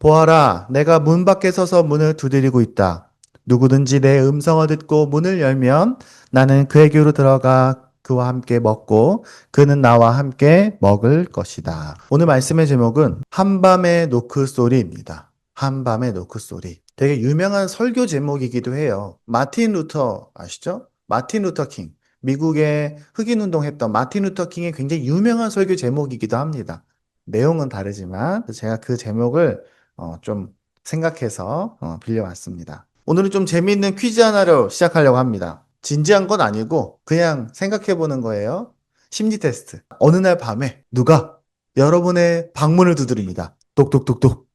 보아라, 내가 문 밖에 서서 문을 두드리고 있다. 누구든지 내 음성을 듣고 문을 열면 나는 그에게로 들어가 그와 함께 먹고 그는 나와 함께 먹을 것이다. 오늘 말씀의 제목은 한밤의 노크 소리입니다. 한밤의 노크 소리. 되게 유명한 설교 제목이기도 해요. 마틴 루터 아시죠? 마틴 루터 킹. 미국의 흑인 운동했던 마틴 루터 킹의 굉장히 유명한 설교 제목이기도 합니다. 내용은 다르지만 제가 그 제목을 좀 생각해서 빌려왔습니다. 오늘은 좀 재미있는 퀴즈 하나로 시작하려고 합니다. 진지한 건 아니고 그냥 생각해 보는 거예요. 심리 테스트. 어느 날 밤에 누가 여러분의 방문을 두드립니다. 똑똑똑똑,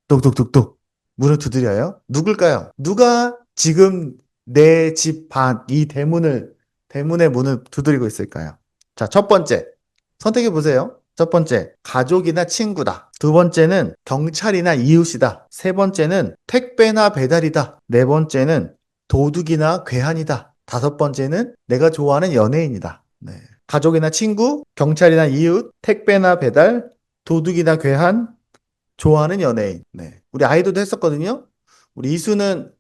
똑똑똑똑. 문을 두드려요? 누굴까요? 누가 지금 내 집 이 대문의 문을 두드리고 있을까요? 자, 첫 번째. 선택해 보세요. 첫 번째, 가족이나 친구다. 두 번째는 경찰이나 이웃이다. 세 번째는 택배나 배달이다. 네 번째는 도둑이나 괴한이다. 다섯 번째는 내가 좋아하는 연예인이다. 네. 가족이나 친구, 경찰이나 이웃, 택배나 배달, 도둑이나 괴한, 좋아하는 연예인. 네. 우리 아이들도 했었거든요. 우리 이수는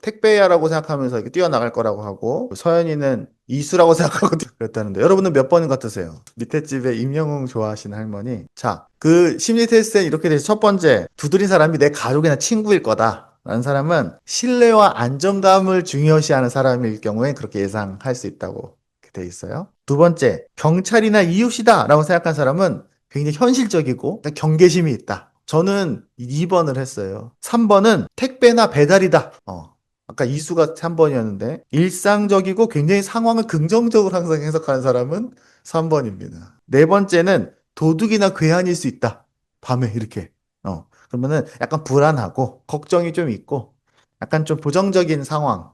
택배야라고 생각하면서 이렇게 뛰어나갈 거라고 하고, 서연이는 이수라고 생각하고 그랬다는데, 여러분은 몇 번 같으세요? 밑에 집에 임영웅 좋아하시는 할머니. 자, 그 심리 테스트는 이렇게 돼서 첫 번째, 두드린 사람이 내 가족이나 친구일 거다. 라는 사람은 신뢰와 안정감을 중요시하는 사람일 경우에 그렇게 예상할 수 있다고 돼 있어요. 두 번째, 경찰이나 이웃이다 라고 생각한 사람은 굉장히 현실적이고 경계심이 있다. 저는 2번을 했어요. 3번은 택배나 배달이다. 아까 이수가 3번이었는데 일상적이고 굉장히 상황을 긍정적으로 항상 해석하는 사람은 3번입니다. 네 번째는 도둑이나 괴한일 수 있다. 밤에 이렇게. 그러면은 약간 불안하고 걱정이 좀 있고 약간 좀 부정적인 상황.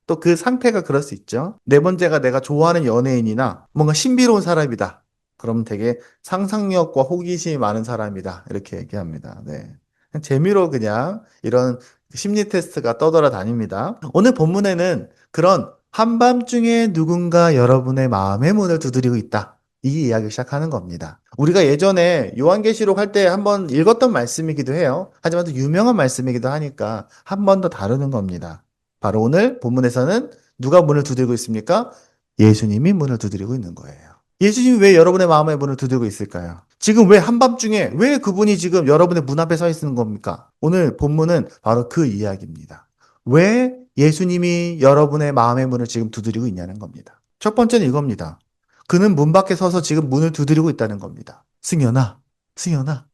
또 그 상태가 그럴 수 있죠. 네 번째가 내가 좋아하는 연예인이나 뭔가 신비로운 사람이다. 그럼 되게 상상력과 호기심이 많은 사람이다. 이렇게 얘기합니다. 네. 그냥 재미로 그냥 이런 심리 테스트가 떠돌아 다닙니다. 오늘 본문에는 그런 한밤중에 누군가 여러분의 마음의 문을 두드리고 있다. 이 이야기를 시작하는 겁니다. 우리가 예전에 요한계시록 할 때 한번 읽었던 말씀이기도 해요. 하지만 또 유명한 말씀이기도 하니까 한 번 더 다루는 겁니다. 바로 오늘 본문에서는 누가 문을 두드리고 있습니까? 예수님이 문을 두드리고 있는 거예요. 예수님이 왜 여러분의 마음의 문을 두드리고 있을까요? 지금 왜 한밤중에 왜 그분이 지금 여러분의 문 앞에 서 있는 겁니까? 오늘 본문은 바로 그 이야기입니다. 왜 예수님이 여러분의 마음의 문을 지금 두드리고 있냐는 겁니다. 첫 번째는 이겁니다. 그는 문 밖에 서서 지금 문을 두드리고 있다는 겁니다. 승현아,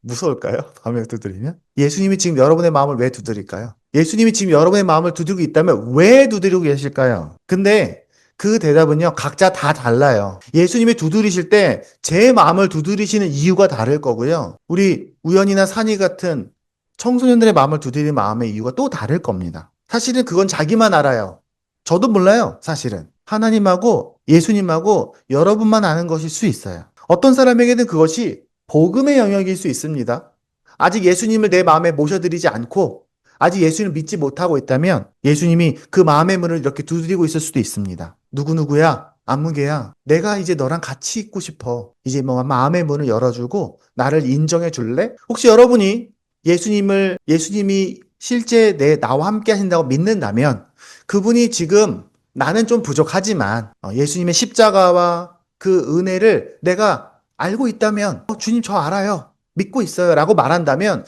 무서울까요? 밤에 두드리면? 예수님이 지금 여러분의 마음을 왜 두드릴까요? 예수님이 지금 여러분의 마음을 두드리고 있다면 왜 두드리고 계실까요? 근데 그 대답은요, 각자 다 달라요. 예수님이 두드리실 때 제 마음을 두드리시는 이유가 다를 거고요. 우리 우연이나 산이 같은 청소년들의 마음을 두드리는 마음의 이유가 또 다를 겁니다. 사실은 그건 자기만 알아요. 저도 몰라요, 사실은. 하나님하고 예수님하고 여러분만 아는 것일 수 있어요. 어떤 사람에게는 그것이 복음의 영역일 수 있습니다. 아직 예수님을 내 마음에 모셔드리지 않고 아직 예수님을 믿지 못하고 있다면 예수님이 그 마음의 문을 이렇게 두드리고 있을 수도 있습니다. 누구누구야? 안무개야. 내가 이제 너랑 같이 있고 싶어. 이제 뭐 마음의 문을 열어주고 나를 인정해 줄래? 혹시 여러분이 예수님이 실제 나와 함께 하신다고 믿는다면 그분이 지금 나는 좀 부족하지만 예수님의 십자가와 그 은혜를 내가 알고 있다면 주님 저 알아요. 믿고 있어요. 라고 말한다면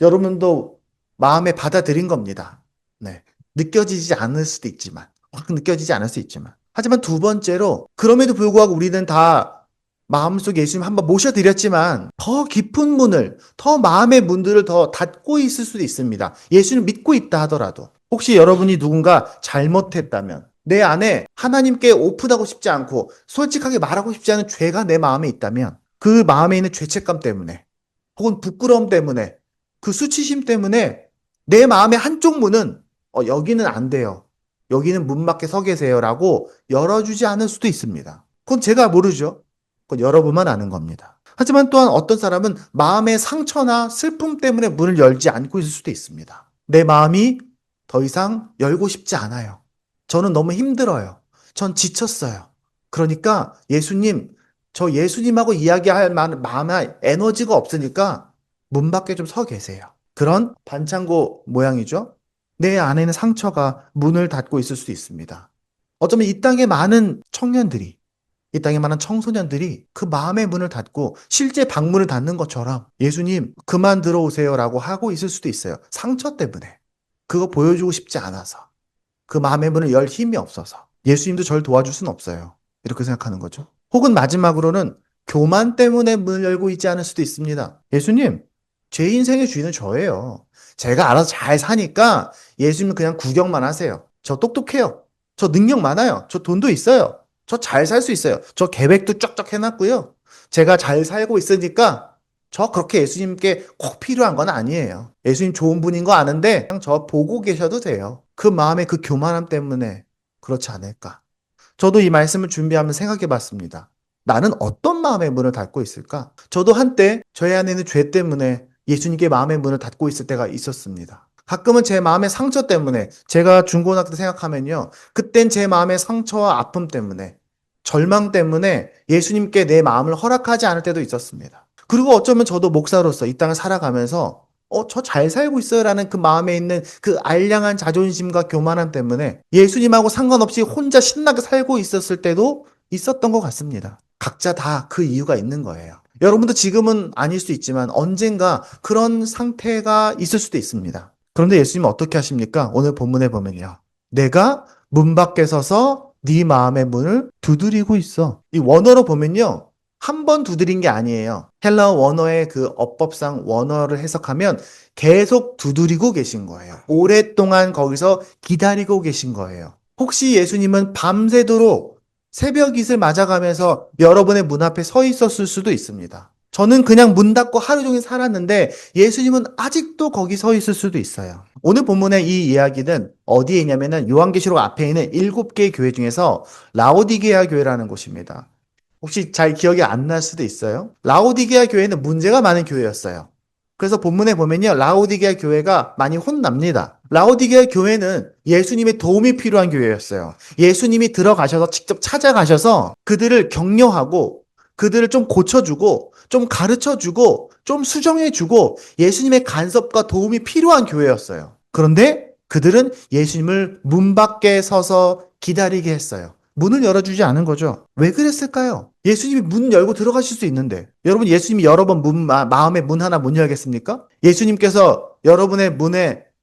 여러분도 마음에 받아들인 겁니다. 네. 느껴지지 않을 수도 있지만, 느껴지지 않을 수 있지만. 하지만 두 번째로, 그럼에도 불구하고 우리는 다 마음속에 예수님 한번 모셔드렸지만, 더 깊은 문을, 더 마음의 문들을 더 닫고 있을 수도 있습니다. 예수님 믿고 있다 하더라도. 혹시 여러분이 누군가 잘못했다면, 내 안에 하나님께 오픈하고 싶지 않고, 솔직하게 말하고 싶지 않은 죄가 내 마음에 있다면, 그 마음에 있는 죄책감 때문에, 혹은 부끄러움 때문에, 그 수치심 때문에 내 마음의 한쪽 문은 여기는 안 돼요. 여기는 문 밖에 서 계세요라고 열어주지 않을 수도 있습니다. 그건 제가 모르죠. 그건 여러분만 아는 겁니다. 하지만 또한 어떤 사람은 마음의 상처나 슬픔 때문에 문을 열지 않고 있을 수도 있습니다. 내 마음이 더 이상 열고 싶지 않아요. 저는 너무 힘들어요. 전 지쳤어요. 그러니까 예수님 저 예수님하고 이야기할 마음에 에너지가 없으니까 문 밖에 좀 서 계세요. 그런 반창고 모양이죠. 내 안에는 상처가 문을 닫고 있을 수도 있습니다. 어쩌면 이 땅에 많은 청년들이, 이 땅에 많은 청소년들이 그 마음의 문을 닫고 실제 방문을 닫는 것처럼 예수님 그만 들어오세요라고 하고 있을 수도 있어요. 상처 때문에. 그거 보여주고 싶지 않아서. 그 마음의 문을 열 힘이 없어서. 예수님도 저를 도와줄 수는 없어요. 이렇게 생각하는 거죠. 혹은 마지막으로는 교만 때문에 문을 열고 있지 않을 수도 있습니다. 예수님, 제 인생의 주인은 저예요. 제가 알아서 잘 사니까 예수님은 그냥 구경만 하세요. 저 똑똑해요. 저 능력 많아요. 저 돈도 있어요. 저 잘 살 수 있어요. 저 계획도 쫙쫙 해놨고요. 제가 잘 살고 있으니까 저 그렇게 예수님께 꼭 필요한 건 아니에요. 예수님 좋은 분인 거 아는데 그냥 저 보고 계셔도 돼요. 그 마음의 그 교만함 때문에 그렇지 않을까. 저도 이 말씀을 준비하면서 생각해 봤습니다. 나는 어떤 마음의 문을 닫고 있을까? 저도 한때 저의 안에 있는 죄 때문에 예수님께 마음의 문을 닫고 있을 때가 있었습니다. 가끔은 제 마음의 상처 때문에 제가 중고등학교 때 생각하면요. 그땐 제 마음의 상처와 아픔 때문에 절망 때문에 예수님께 내 마음을 허락하지 않을 때도 있었습니다. 그리고 어쩌면 저도 목사로서 이 땅을 살아가면서 저 잘 살고 있어요라는 그 마음에 있는 그 알량한 자존심과 교만함 때문에 예수님하고 상관없이 혼자 신나게 살고 있었을 때도 있었던 것 같습니다. 각자 다 그 이유가 있는 거예요. 여러분도 지금은 아닐 수 있지만 언젠가 그런 상태가 있을 수도 있습니다. 그런데 예수님은 어떻게 하십니까? 오늘 본문에 보면요. 내가 문 밖에 서서 네 마음의 문을 두드리고 있어. 이 원어로 보면요. 한 번 두드린 게 아니에요. 헬라어 원어의 그 어법상 원어를 해석하면 계속 두드리고 계신 거예요. 오랫동안 거기서 기다리고 계신 거예요. 혹시 예수님은 밤새도록 새벽 이슬 맞아가면서 여러분의 문 앞에 서 있었을 수도 있습니다. 저는 그냥 문 닫고 하루 종일 살았는데 예수님은 아직도 거기 서 있을 수도 있어요. 오늘 본문의 이 이야기는 어디에 있냐면은 요한계시록 앞에 있는 7개의 교회 중에서 라오디게아 교회라는 곳입니다. 혹시 잘 기억이 안 날 수도 있어요. 라오디게아 교회는 문제가 많은 교회였어요. 그래서 본문에 보면요. 라오디게아 교회가 많이 혼납니다. 라오디게아 교회는 예수님의 도움이 필요한 교회였어요. 예수님이 들어가셔서 직접 찾아가셔서 그들을 격려하고 그들을 좀 고쳐주고 좀 가르쳐주고 좀 수정해주고 예수님의 간섭과 도움이 필요한 교회였어요. 그런데 그들은 예수님을 문 밖에 서서 기다리게 했어요. 문을 열어주지 않은 거죠. 왜 그랬을까요? 예수님이 문 열고 들어가실 수 있는데 여러분 예수님이 여러 번 마음의 문 하나 못 열겠습니까? 예수님께서 여러분의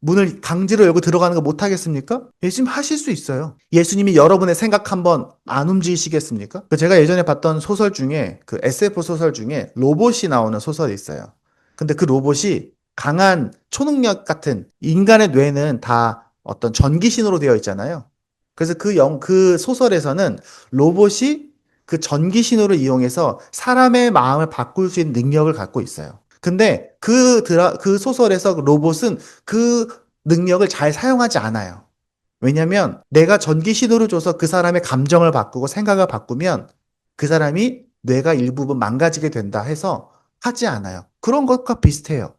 문을 강제로 열고 들어가는 거 못 하겠습니까? 예수님 하실 수 있어요. 예수님이 여러분의 생각 한번 안 움직이시겠습니까? 제가 예전에 봤던 소설 중에 그 SF 소설 중에 로봇이 나오는 소설이 있어요. 근데 그 로봇이 강한 초능력 같은 인간의 뇌는 다 어떤 전기신호로 되어 있잖아요. 그래서 그 소설에서는 로봇이 그 전기 신호를 이용해서 사람의 마음을 바꿀 수 있는 능력을 갖고 있어요. 근데 그 소설에서 로봇은 그 능력을 잘 사용하지 않아요. 왜냐면 내가 전기 신호를 줘서 그 사람의 감정을 바꾸고 생각을 바꾸면 그 사람이 뇌가 일부분 망가지게 된다 해서 하지 않아요. 그런 것과 비슷해요.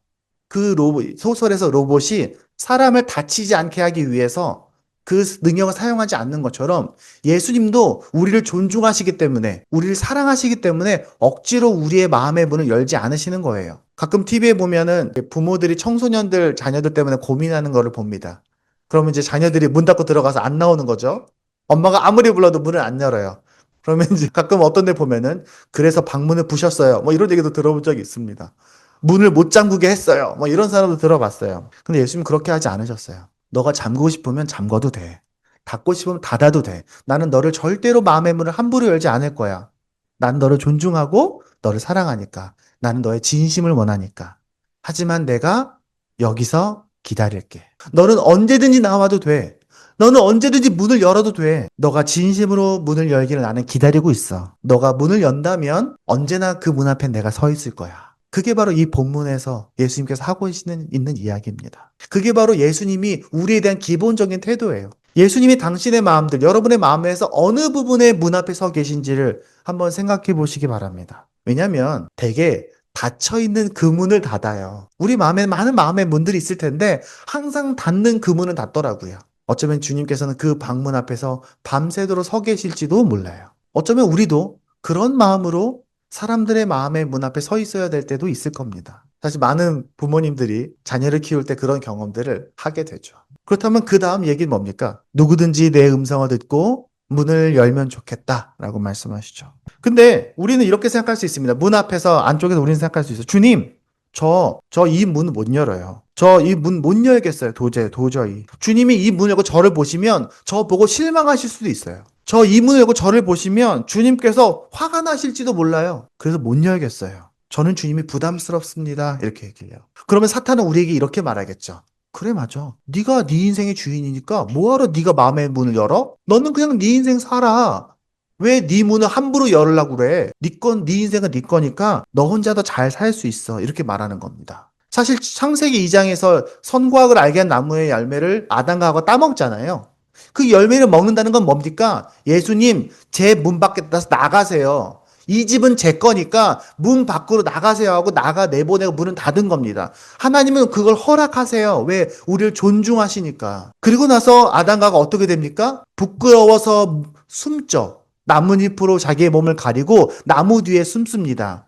소설에서 로봇이 사람을 다치지 않게 하기 위해서 그 능력을 사용하지 않는 것처럼 예수님도 우리를 존중하시기 때문에, 우리를 사랑하시기 때문에 억지로 우리의 마음의 문을 열지 않으시는 거예요. 가끔 TV에 보면은 부모들이 청소년들, 자녀들 때문에 고민하는 거를 봅니다. 그러면 이제 자녀들이 문 닫고 들어가서 안 나오는 거죠. 엄마가 아무리 불러도 문을 안 열어요. 그러면 이제 가끔 어떤 데 보면은 그래서 방문을 부셨어요. 뭐 이런 얘기도 들어본 적이 있습니다. 문을 못 잠그게 했어요. 뭐 이런 사람도 들어봤어요. 근데 예수님 그렇게 하지 않으셨어요. 너가 잠그고 싶으면 잠궈도 돼. 닫고 싶으면 닫아도 돼. 나는 너를 절대로 마음의 문을 함부로 열지 않을 거야. 난 너를 존중하고 너를 사랑하니까. 나는 너의 진심을 원하니까. 하지만 내가 여기서 기다릴게. 너는 언제든지 나와도 돼. 너는 언제든지 문을 열어도 돼. 너가 진심으로 문을 열기를 나는 기다리고 있어. 너가 문을 연다면 언제나 그 문 앞에 내가 서 있을 거야. 그게 바로 이 본문에서 예수님께서 하고 있는 이야기입니다. 그게 바로 예수님이 우리에 대한 기본적인 태도예요. 예수님이 당신의 마음들, 여러분의 마음에서 어느 부분에 문 앞에 서 계신지를 한번 생각해 보시기 바랍니다. 왜냐하면 대개 닫혀있는 그 문을 닫아요. 우리 마음에 많은 마음의 문들이 있을 텐데 항상 닫는 그 문은 닫더라고요. 어쩌면 주님께서는 그 방문 앞에서 밤새도록 서 계실지도 몰라요. 어쩌면 우리도 그런 마음으로 사람들의 마음의 문 앞에 서 있어야 될 때도 있을 겁니다. 사실 많은 부모님들이 자녀를 키울 때 그런 경험들을 하게 되죠. 그렇다면 그 다음 얘기는 뭡니까? 누구든지 내 음성을 듣고 문을 열면 좋겠다라고 말씀하시죠. 근데 우리는 이렇게 생각할 수 있습니다. 문 앞에서 안쪽에서 우리는 생각할 수 있어요. 주님, 저 이 문 못 열어요. 저 이 문 못 열겠어요. 도저히. 주님이 이 문 열고 저를 보시면 저 보고 실망하실 수도 있어요. 저 이 문을 열고 저를 보시면 주님께서 화가 나실지도 몰라요. 그래서 못 열겠어요. 저는 주님이 부담스럽습니다. 이렇게 얘기해요. 그러면 사탄은 우리에게 이렇게 말하겠죠. 그래, 맞아. 네가 네 인생의 주인이니까 뭐하러 네가 마음의 문을 열어? 너는 그냥 네 인생 살아. 왜 네 문을 함부로 열으려고 그래? 네 인생은 네 거니까 너 혼자 더 잘 살 수 있어. 이렇게 말하는 겁니다. 사실 창세기 2장에서 선과 악을 알게 한 나무의 열매를 아담과 하와가 따먹잖아요. 그 열매를 먹는다는 건 뭡니까? 예수님, 제 문 밖에 나가세요. 이 집은 제 거니까 문 밖으로 나가세요 하고 내보내고 문은 닫은 겁니다. 하나님은 그걸 허락하세요. 왜? 우리를 존중하시니까. 그리고 나서 아담과 하와가 어떻게 됩니까? 부끄러워서 숨죠. 나뭇잎으로 자기의 몸을 가리고 나무 뒤에 숨습니다.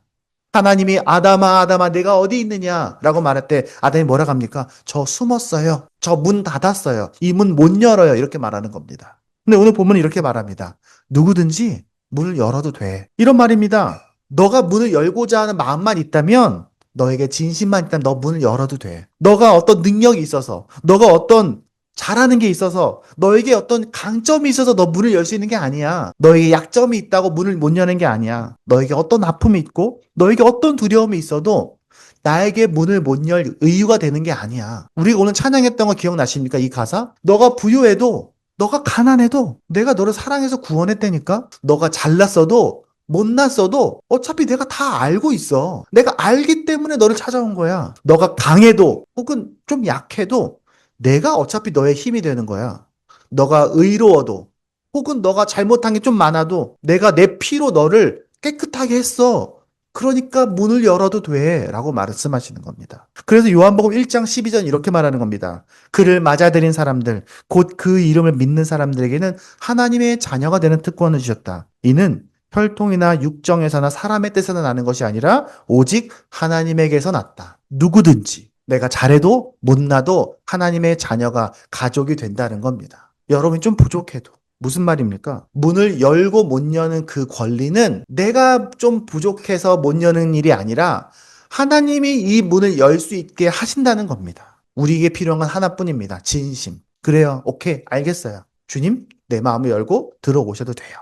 하나님이 아담아, 아담아, 내가 어디 있느냐? 라고 말할 때 아담이 뭐라고 합니까? 저 숨었어요. 저 문 닫았어요. 이 문 못 열어요. 이렇게 말하는 겁니다. 근데 오늘 보면 이렇게 말합니다. 누구든지 문을 열어도 돼. 이런 말입니다. 너가 문을 열고자 하는 마음만 있다면, 너에게 진심만 있다면 너 문을 열어도 돼. 너가 어떤 능력이 있어서, 너가 어떤 잘하는 게 있어서, 너에게 어떤 강점이 있어서 너 문을 열 수 있는 게 아니야. 너에게 약점이 있다고 문을 못 여는 게 아니야. 너에게 어떤 아픔이 있고, 너에게 어떤 두려움이 있어도 나에게 문을 못 열 이유가 되는 게 아니야. 우리가 오늘 찬양했던 거 기억나십니까? 이 가사? 너가 부유해도, 너가 가난해도 내가 너를 사랑해서 구원했다니까? 너가 잘났어도 못났어도 어차피 내가 다 알고 있어. 내가 알기 때문에 너를 찾아온 거야. 너가 강해도 혹은 좀 약해도 내가 어차피 너의 힘이 되는 거야. 너가 의로워도 혹은 너가 잘못한 게 좀 많아도 내가 내 피로 너를 깨끗하게 했어. 그러니까 문을 열어도 돼. 라고 말씀하시는 겁니다. 그래서 요한복음 1장 12절 이렇게 말하는 겁니다. 그를 맞아들인 사람들, 곧 그 이름을 믿는 사람들에게는 하나님의 자녀가 되는 특권을 주셨다. 이는 혈통이나 육정에서나 사람의 뜻에서 나는 것이 아니라 오직 하나님에게서 났다. 누구든지 내가 잘해도 못나도 하나님의 자녀가 가족이 된다는 겁니다. 여러분이 좀 부족해도 무슨 말입니까? 문을 열고 못 여는 그 권리는 내가 좀 부족해서 못 여는 일이 아니라 하나님이 이 문을 열 수 있게 하신다는 겁니다. 우리에게 필요한 건 하나뿐입니다. 진심. 그래요. 오케이. 알겠어요. 주님, 내 마음을 열고 들어오셔도 돼요.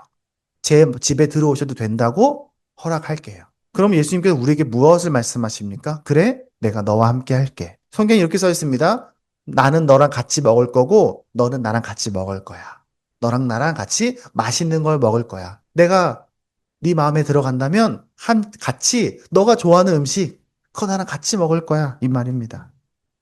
제 집에 들어오셔도 된다고 허락할게요. 그럼 예수님께서 우리에게 무엇을 말씀하십니까? 그래, 내가 너와 함께 할게. 성경에 이렇게 써 있습니다. 나는 너랑 같이 먹을 거고 너는 나랑 같이 먹을 거야. 너랑 나랑 같이 맛있는 걸 먹을 거야. 내가 네 마음에 들어간다면 같이 너가 좋아하는 음식 그거 나랑 같이 먹을 거야. 이 말입니다.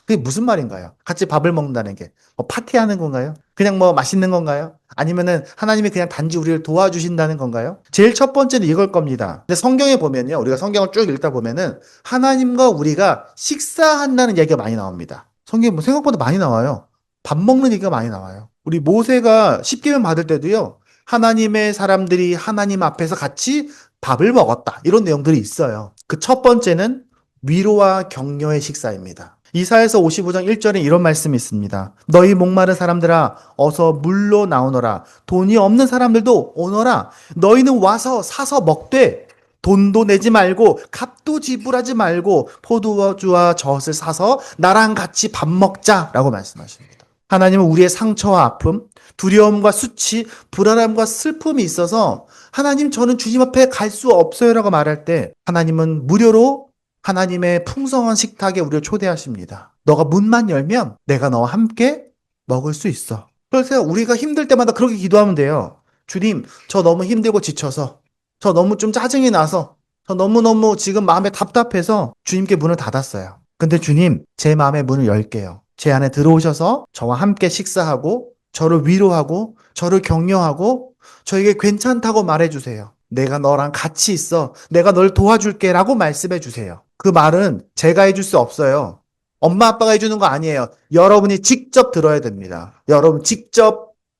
그게 무슨 말인가요? 같이 밥을 먹는다는 게 파티하는 건가요? 그냥 맛있는 건가요? 아니면은 하나님이 그냥 단지 우리를 도와주신다는 건가요? 제일 첫 번째는 이걸 겁니다. 근데 성경에 보면요. 우리가 성경을 쭉 읽다 보면은 하나님과 우리가 식사한다는 얘기가 많이 나옵니다. 성경에 생각보다 많이 나와요. 밥 먹는 얘기가 많이 나와요. 우리 모세가 십계명 받을 때도요. 하나님의 사람들이 하나님 앞에서 같이 밥을 먹었다. 이런 내용들이 있어요. 그 첫 번째는 위로와 격려의 식사입니다. 이사야서 55장 1절에 이런 말씀이 있습니다. 너희 목마른 사람들아 어서 물로 나오너라. 돈이 없는 사람들도 오너라. 너희는 와서 사서 먹되 돈도 내지 말고 값도 지불하지 말고 포도주와 젖을 사서 나랑 같이 밥 먹자라고 말씀하십니다. 하나님은 우리의 상처와 아픔, 두려움과 수치, 불안함과 슬픔이 있어서 하나님 저는 주님 앞에 갈 수 없어요라고 말할 때 하나님은 무료로 하나님의 풍성한 식탁에 우리를 초대하십니다. 너가 문만 열면 내가 너와 함께 먹을 수 있어. 그래서 우리가 힘들 때마다 그렇게 기도하면 돼요. 주님, 저 너무 힘들고 지쳐서, 저 너무 좀 짜증이 나서, 저 너무너무 지금 마음에 답답해서 주님께 문을 닫았어요. 근데 주님, 제 마음의 문을 열게요. 제 안에 들어오셔서 저와 함께 식사하고, 저를 위로하고, 저를 격려하고, 저에게 괜찮다고 말해주세요. 내가 너랑 같이 있어. 내가 널 도와줄게 라고 말씀해 주세요. 그 말은 제가 해줄 수 없어요. 엄마 아빠가 해주는 거 아니에요. 여러분이 직접 들어야 됩니다.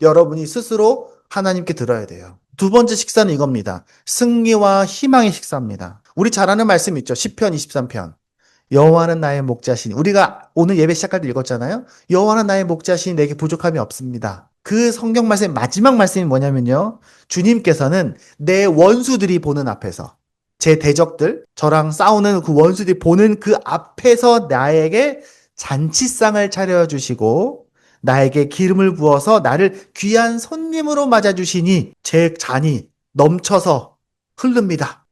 여러분이 스스로 하나님께 들어야 돼요. 두 번째 식사는 이겁니다. 승리와 희망의 식사입니다. 우리 잘 아는 말씀 있죠. 시편 23편. 여호와는 나의 목자시니, 우리가 오늘 예배 시작할 때 읽었잖아요. 여호와는 나의 목자시니 내게 부족함이 없습니다. 그 성경 말씀의 마지막 말씀이 뭐냐면요, 주님께서는 내 원수들이 보는 앞에서, 제 대적들, 저랑 싸우는 그 원수들이 보는 그 앞에서 나에게 잔치상을 차려주시고 나에게 기름을 부어서 나를 귀한 손님으로 맞아주시니 제 잔이 넘쳐서 흐릅니다.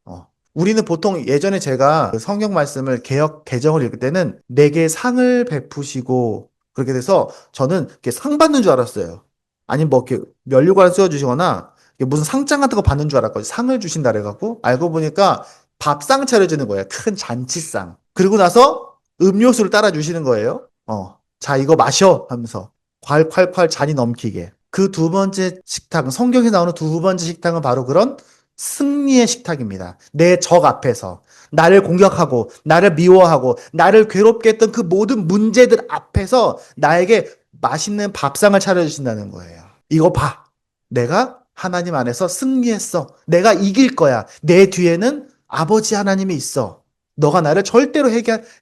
우리는 보통 예전에 제가 그 성경 말씀을 개정을 읽을 때는 내게 상을 베푸시고 그렇게 돼서 저는 이렇게 상 받는 줄 알았어요. 아니 뭐 이렇게 면류관 씌워주시거나 무슨 상장 같은 거 받는 줄 알았거든요. 상을 주신다 그래갖고 알고 보니까 밥상 차려주는 거예요. 큰 잔치상. 그리고 나서 음료수를 따라 주시는 거예요. 자 이거 마셔 하면서 콸콸콸 잔이 넘기게. 그 두 번째 식탁, 성경에 나오는 두 번째 식탁은 바로 그런 승리의 식탁입니다. 내 적 앞에서 나를 공격하고 나를 미워하고 나를 괴롭게 했던 그 모든 문제들 앞에서 나에게 맛있는 밥상을 차려주신다는 거예요. 이거 봐. 내가 하나님 안에서 승리했어. 내가 이길 거야. 내 뒤에는 아버지 하나님이 있어. 너가 나를 절대로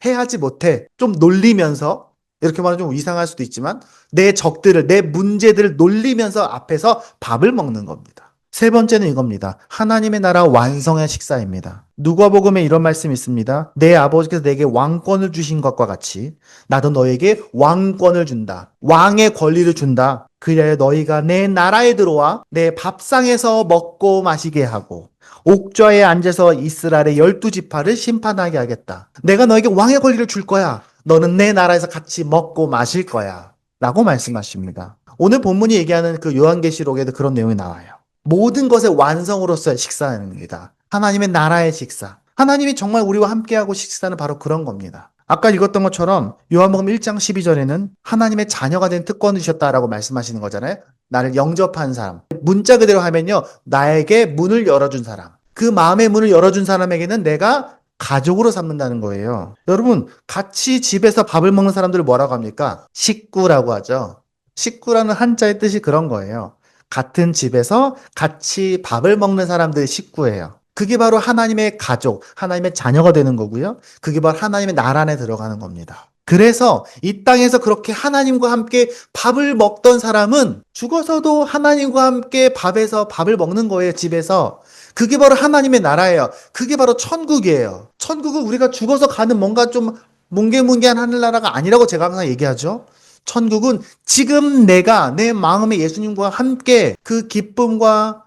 해하지 못해. 좀 놀리면서, 이렇게 말하면 좀 이상할 수도 있지만 내 적들을, 내 문제들을 놀리면서 앞에서 밥을 먹는 겁니다. 세 번째는 이겁니다. 하나님의 나라 완성의 식사입니다. 누가복음에 이런 말씀이 있습니다. 내 아버지께서 내게 왕권을 주신 것과 같이 나도 너에게 왕권을 준다. 왕의 권리를 준다. 그리하여 너희가 내 나라에 들어와 내 밥상에서 먹고 마시게 하고 옥좌에 앉아서 이스라엘의 12지파를 심판하게 하겠다. 내가 너에게 왕의 권리를 줄 거야. 너는 내 나라에서 같이 먹고 마실 거야. 라고 말씀하십니다. 오늘 본문이 얘기하는 그 요한계시록에도 그런 내용이 나와요. 모든 것의 완성으로서의 식사입니다. 하나님의 나라의 식사. 하나님이 정말 우리와 함께하고 식사는 바로 그런 겁니다. 아까 읽었던 것처럼 요한복음 1장 12절에는 하나님의 자녀가 된 특권을 주셨다라고 말씀하시는 거잖아요. 나를 영접한 사람. 문자 그대로 하면요, 나에게 문을 열어준 사람. 그 마음의 문을 열어준 사람에게는 내가 가족으로 삼는다는 거예요. 여러분, 같이 집에서 밥을 먹는 사람들을 뭐라고 합니까? 식구라고 하죠. 식구라는 한자의 뜻이 그런 거예요. 같은 집에서 같이 밥을 먹는 사람들이 식구예요. 그게 바로 하나님의 가족, 하나님의 자녀가 되는 거고요. 그게 바로 하나님의 나라 안에 들어가는 겁니다. 그래서 이 땅에서 그렇게 하나님과 함께 밥을 먹던 사람은 죽어서도 하나님과 함께 밥을 먹는 거예요, 집에서. 그게 바로 하나님의 나라예요. 그게 바로 천국이에요. 천국은 우리가 죽어서 가는 뭔가 좀 뭉게뭉게한 하늘나라가 아니라고 제가 항상 얘기하죠. 천국은 지금 내가 내 마음에 예수님과 함께 그 기쁨과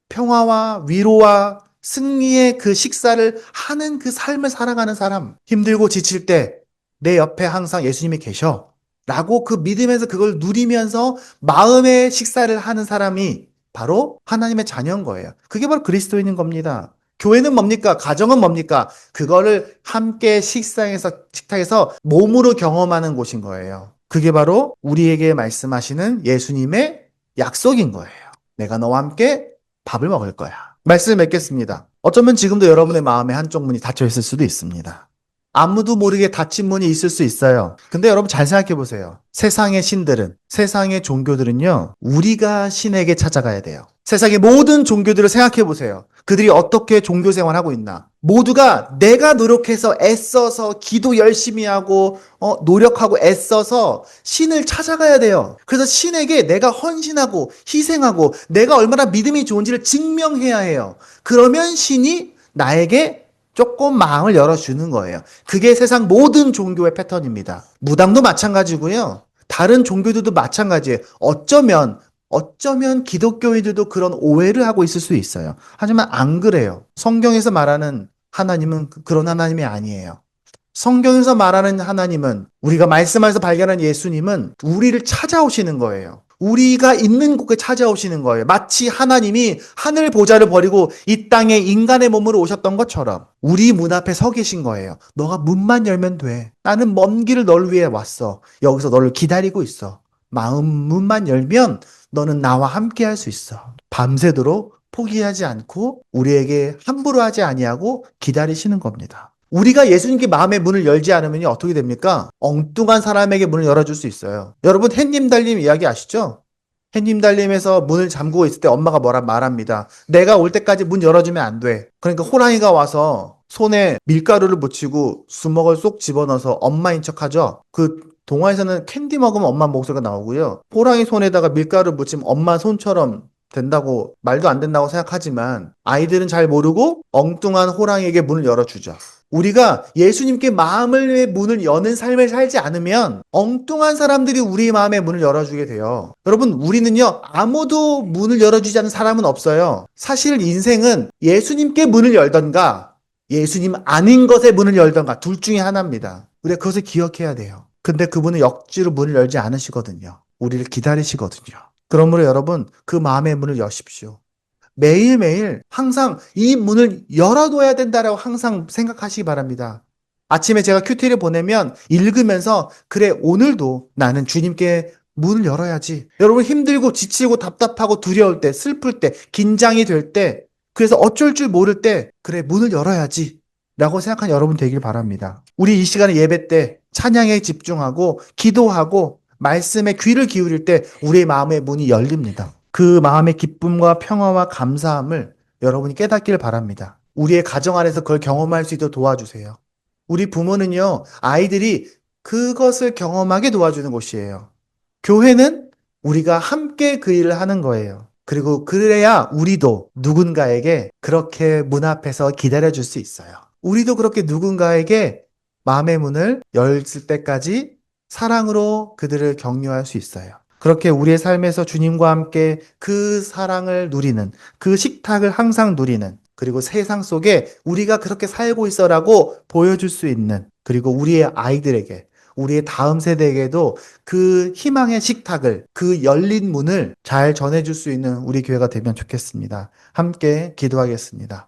평화와 위로와 승리의 그 식사를 하는 그 삶을 살아가는 사람. 힘들고 지칠 때 내 옆에 항상 예수님이 계셔. 라고 그 믿음에서 그걸 누리면서 마음의 식사를 하는 사람이 바로 하나님의 자녀인 거예요. 그게 바로 그리스도인인 겁니다. 교회는 뭡니까? 가정은 뭡니까? 그거를 함께 식탁에서 몸으로 경험하는 곳인 거예요. 그게 바로 우리에게 말씀하시는 예수님의 약속인 거예요. 내가 너와 함께 밥을 먹을 거야. 말씀을 맺겠습니다. 어쩌면 지금도 여러분의 마음에 한쪽 문이 닫혀 있을 수도 있습니다. 아무도 모르게 닫힌 문이 있을 수 있어요. 근데 여러분 잘 생각해 보세요. 세상의 신들은, 세상의 종교들은요, 우리가 신에게 찾아가야 돼요. 세상의 모든 종교들을 생각해 보세요. 그들이 어떻게 종교 생활하고 있나? 모두가 내가 노력해서 애써서 기도 열심히 하고 노력하고 애써서 신을 찾아가야 돼요. 그래서 신에게 내가 헌신하고 희생하고 내가 얼마나 믿음이 좋은지를 증명해야 해요. 그러면 신이 나에게 조금 마음을 열어주는 거예요. 그게 세상 모든 종교의 패턴입니다. 무당도 마찬가지고요. 다른 종교들도 마찬가지예요. 어쩌면 기독교인들도 그런 오해를 하고 있을 수 있어요. 하지만 안 그래요. 성경에서 말하는 하나님은 그런 하나님이 아니에요. 성경에서 말하는 하나님은, 우리가 말씀에서 발견한 예수님은 우리를 찾아오시는 거예요. 우리가 있는 곳에 찾아오시는 거예요. 마치 하나님이 하늘 보좌를 버리고 이 땅에 인간의 몸으로 오셨던 것처럼 우리 문 앞에 서 계신 거예요. 너가 문만 열면 돼. 나는 먼 길을 널 위해 왔어. 여기서 너를 기다리고 있어. 마음 문만 열면 너는 나와 함께 할 수 있어. 밤새도록 포기하지 않고 우리에게 함부로 하지 아니하고 기다리시는 겁니다. 우리가 예수님께 마음의 문을 열지 않으면 어떻게 됩니까? 엉뚱한 사람에게 문을 열어줄 수 있어요. 여러분 햇님 달님 이야기 아시죠? 햇님 달림에서 문을 잠그고 있을 때 엄마가 뭐라 말합니다. 내가 올 때까지 문 열어주면 안 돼. 그러니까 호랑이가 와서 손에 밀가루를 묻히고 주먹을 쏙 집어넣어서 엄마인 척하죠. 그 동화에서는 캔디 먹으면 엄마 목소리가 나오고요. 호랑이 손에다가 밀가루 묻히면 엄마 손처럼 된다고 말도 안 된다고 생각하지만 아이들은 잘 모르고 엉뚱한 호랑이에게 문을 열어주죠. 우리가 예수님께 마음의 문을 여는 삶을 살지 않으면 엉뚱한 사람들이 우리 마음의 문을 열어주게 돼요. 여러분, 우리는요, 아무도 문을 열어주지 않는 사람은 없어요. 사실 인생은 예수님께 문을 열던가, 예수님 아닌 것에 문을 열던가, 둘 중에 하나입니다. 우리가 그것을 기억해야 돼요. 근데 그분은 억지로 문을 열지 않으시거든요. 우리를 기다리시거든요. 그러므로 여러분, 그 마음의 문을 여십시오. 매일매일 항상 이 문을 열어둬야 된다라고 항상 생각하시기 바랍니다. 아침에 제가 큐티를 보내면 읽으면서 그래, 오늘도 나는 주님께 문을 열어야지. 여러분 힘들고 지치고 답답하고 두려울 때, 슬플 때, 긴장이 될 때, 그래서 어쩔 줄 모를 때 그래, 문을 열어야지 라고 생각하는 여러분 되길 바랍니다. 우리 이 시간에 예배 때 찬양에 집중하고 기도하고 말씀에 귀를 기울일 때 우리의 마음의 문이 열립니다. 그 마음의 기쁨과 평화와 감사함을 여러분이 깨닫기를 바랍니다. 우리의 가정 안에서 그걸 경험할 수 있도록 도와주세요. 우리 부모는요, 아이들이 그것을 경험하게 도와주는 곳이에요. 교회는 우리가 함께 그 일을 하는 거예요. 그리고 그래야 우리도 누군가에게 그렇게 문 앞에서 기다려줄 수 있어요. 우리도 그렇게 누군가에게 마음의 문을 열을 때까지 사랑으로 그들을 격려할 수 있어요. 그렇게 우리의 삶에서 주님과 함께 그 사랑을 누리는, 그 식탁을 항상 누리는, 그리고 세상 속에 우리가 그렇게 살고 있어라고 보여줄 수 있는, 그리고 우리의 아이들에게, 우리의 다음 세대에게도 그 희망의 식탁을, 그 열린 문을 잘 전해줄 수 있는 우리 교회가 되면 좋겠습니다. 함께 기도하겠습니다.